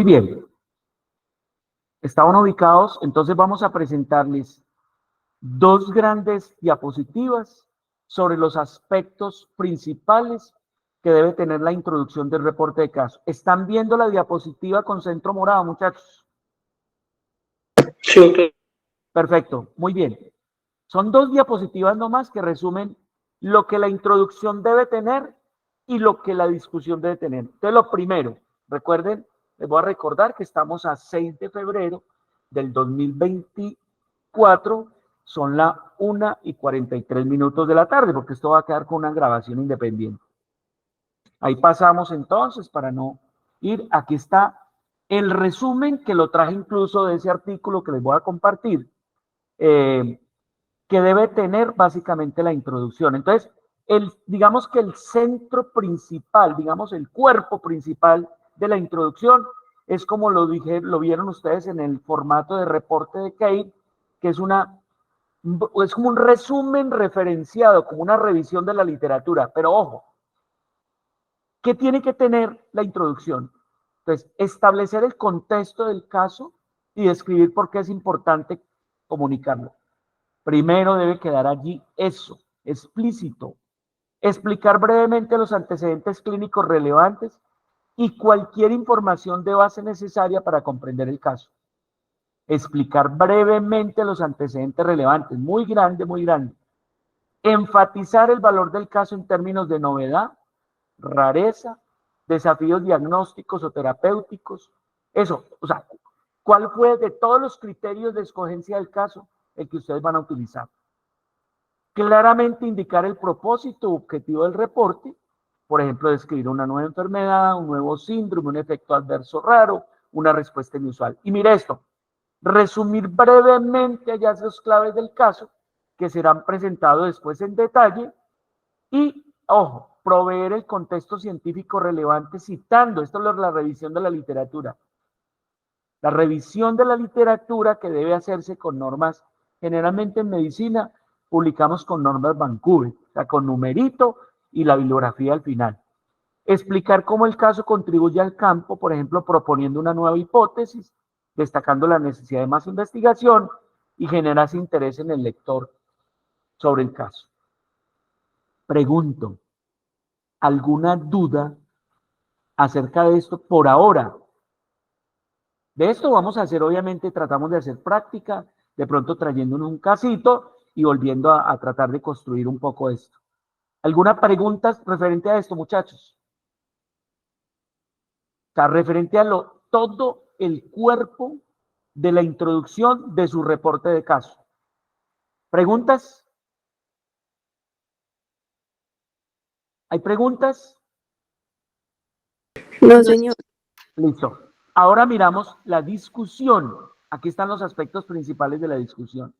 Muy bien, estaban ubicados, entonces vamos a presentarles dos grandes diapositivas sobre los aspectos principales que debe tener la introducción del reporte de caso. ¿Están viendo la diapositiva con centro morado, muchachos? Sí, ok. Perfecto, muy bien. Son dos diapositivas nomás que resumen lo que la introducción debe tener y lo que la discusión debe tener. Entonces, lo primero, recuerden, les voy a recordar que estamos a 6 de febrero del 2024, son las 1:43 de la tarde, porque esto va a quedar con una grabación independiente. Ahí pasamos entonces para no ir. Aquí está el resumen que lo traje incluso de ese artículo que les voy a compartir. Que debe tener básicamente la introducción. Entonces, digamos que el centro principal, digamos el cuerpo principal de la introducción es como lo vieron ustedes en el formato de reporte de Kate, que es como un resumen referenciado, como una revisión de la literatura. Pero ojo, ¿qué tiene que tener la introducción? Entonces, establecer el contexto del caso y describir por qué es importante comunicarlo. Primero debe quedar allí eso, explícito. Explicar brevemente los antecedentes clínicos relevantes y cualquier información de base necesaria para comprender el caso. Explicar brevemente los antecedentes relevantes, muy grande, muy grande. Enfatizar el valor del caso en términos de novedad, rareza, desafíos diagnósticos o terapéuticos. Eso, o sea, ¿cuál fue de todos los criterios de escogencia del caso el que ustedes van a utilizar? Claramente indicar el propósito o objetivo del reporte, por ejemplo, describir una nueva enfermedad, un nuevo síndrome, un efecto adverso raro, una respuesta inusual. Y mire esto, resumir brevemente hallazgos claves del caso que serán presentados después en detalle y, ojo, proveer el contexto científico relevante citando, esto es la revisión de la literatura. La revisión de la literatura que debe hacerse con normas, generalmente en medicina, publicamos con normas Vancouver, o sea, con numerito y la bibliografía al final. Explicar cómo el caso contribuye al campo, por ejemplo, proponiendo una nueva hipótesis, destacando la necesidad de más investigación y generar interés en el lector sobre el caso. Pregunto, ¿alguna duda acerca de esto por ahora? De esto vamos a hacer, obviamente, tratamos de hacer práctica, de pronto trayéndonos un casito y volviendo a tratar de construir un poco esto. ¿Alguna pregunta referente a esto, muchachos? O sea, referente a todo el cuerpo de la introducción de su reporte de caso. ¿Preguntas? ¿Hay preguntas? No, señor. Listo. Ahora miramos la discusión. Aquí están los aspectos principales de la discusión.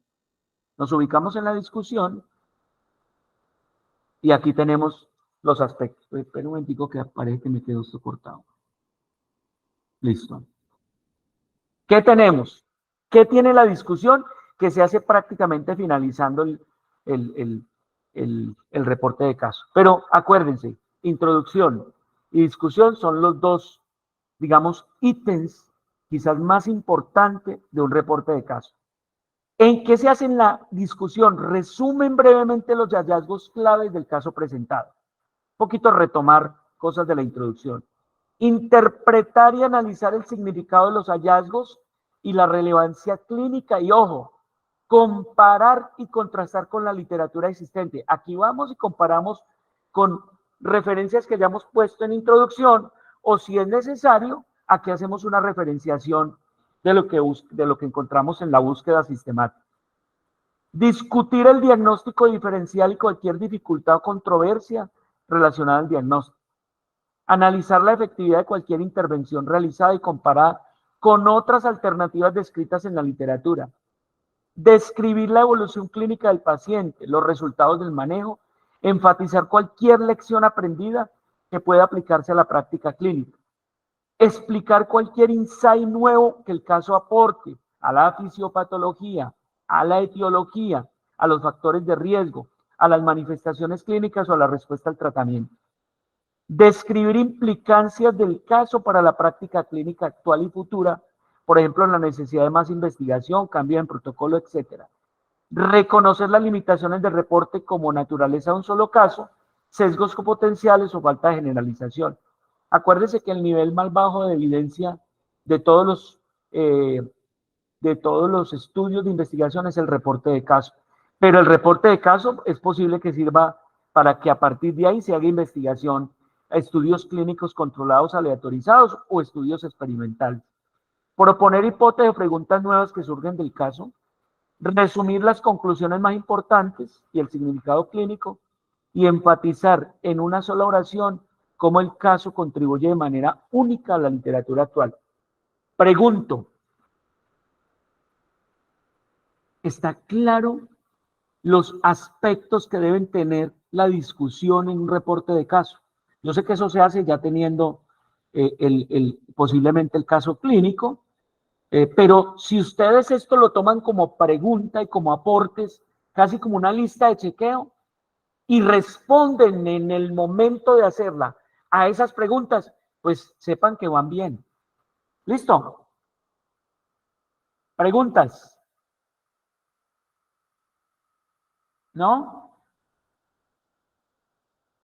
Nos ubicamos en la discusión y aquí tenemos los aspectos. Espera un momentico que parece que me quedó esto cortado. Listo. ¿Qué tenemos? ¿Qué tiene la discusión? Que se hace prácticamente finalizando el reporte de caso. Pero acuérdense, introducción y discusión son los dos, digamos, ítems quizás más importantes de un reporte de caso. ¿En qué se hace en la discusión? Resumen brevemente los hallazgos claves del caso presentado. Un poquito retomar cosas de la introducción. Interpretar y analizar el significado de los hallazgos y la relevancia clínica. Y ojo, comparar y contrastar con la literatura existente. Aquí vamos y comparamos con referencias que hayamos puesto en introducción o si es necesario, aquí hacemos una referenciación de lo que encontramos en la búsqueda sistemática. Discutir el diagnóstico diferencial y cualquier dificultad o controversia relacionada al diagnóstico. Analizar la efectividad de cualquier intervención realizada y comparada con otras alternativas descritas en la literatura. Describir la evolución clínica del paciente, los resultados del manejo, enfatizar cualquier lección aprendida que pueda aplicarse a la práctica clínica. Explicar cualquier insight nuevo que el caso aporte a la fisiopatología, a la etiología, a los factores de riesgo, a las manifestaciones clínicas o a la respuesta al tratamiento. Describir implicancias del caso para la práctica clínica actual y futura, por ejemplo, la necesidad de más investigación, cambio en protocolo, etc. Reconocer las limitaciones del reporte como naturaleza de un solo caso, sesgos potenciales o falta de generalización. Acuérdese que el nivel más bajo de evidencia de todos los estudios de investigación es el reporte de caso. Pero el reporte de caso es posible que sirva para que a partir de ahí se haga investigación, estudios clínicos controlados aleatorizados o estudios experimentales. Proponer hipótesis o preguntas nuevas que surgen del caso, resumir las conclusiones más importantes y el significado clínico y enfatizar en una sola oración cómo el caso contribuye de manera única a la literatura actual. Pregunto, ¿está claro los aspectos que deben tener la discusión en un reporte de caso? Yo sé que eso se hace ya teniendo posiblemente el caso clínico, pero si ustedes esto lo toman como pregunta y como aportes, casi como una lista de chequeo, y responden en el momento de hacerla a esas preguntas, pues sepan que van bien. ¿Listo? ¿Preguntas? ¿No?